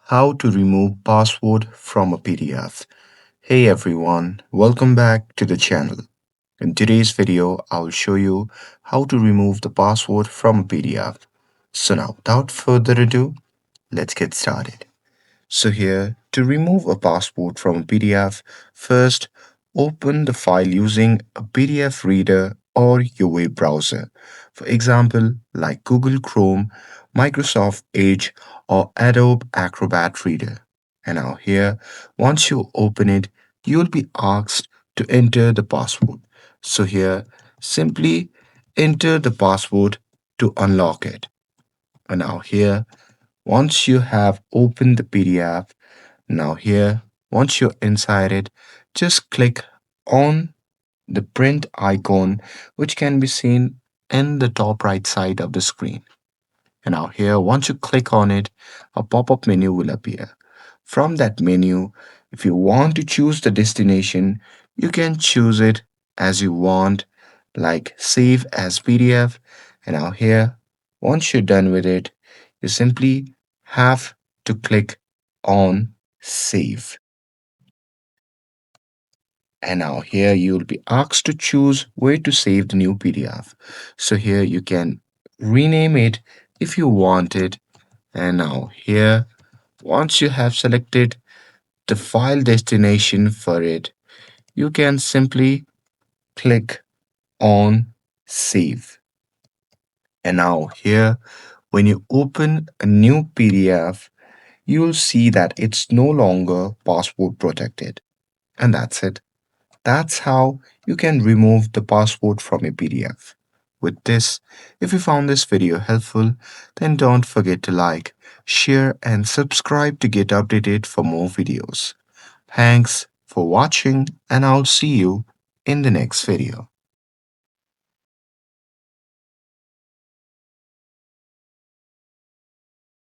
How to remove password from a PDF. Hey everyone, welcome back to the channel. In today's video, I'll show you how to remove the password from a PDF. So now, without further ado, let's get started. So here, to remove a password from a PDF, first open the file using a PDF reader or your web browser. For example, like Google Chrome, Microsoft Edge, or Adobe Acrobat Reader. And now here, once you open it, you'll be asked to enter the password. So here, simply enter the password to unlock it. And now here, once you have opened the PDF, now here, once you're inside it, just click on the print icon, which can be seen in the top right side of the screen. And now here, once you click on it, a pop-up menu will appear. From that menu, if you want to choose the destination, you can choose it as you want, like save as PDF. And now here, once you're done with it, you simply have to click on save. And now here you'll be asked to choose where to save the new PDF. So here you can rename it if you want it. And now here, once you have selected the file destination for it, you can simply click on save. And now here, when you open a new PDF, you'll see that it's no longer password protected. And that's it. That's how you can remove the password from a PDF. With this, if you found this video helpful, then don't forget to like, share, and subscribe to get updated for more videos. Thanks for watching, and I'll see you in the next video.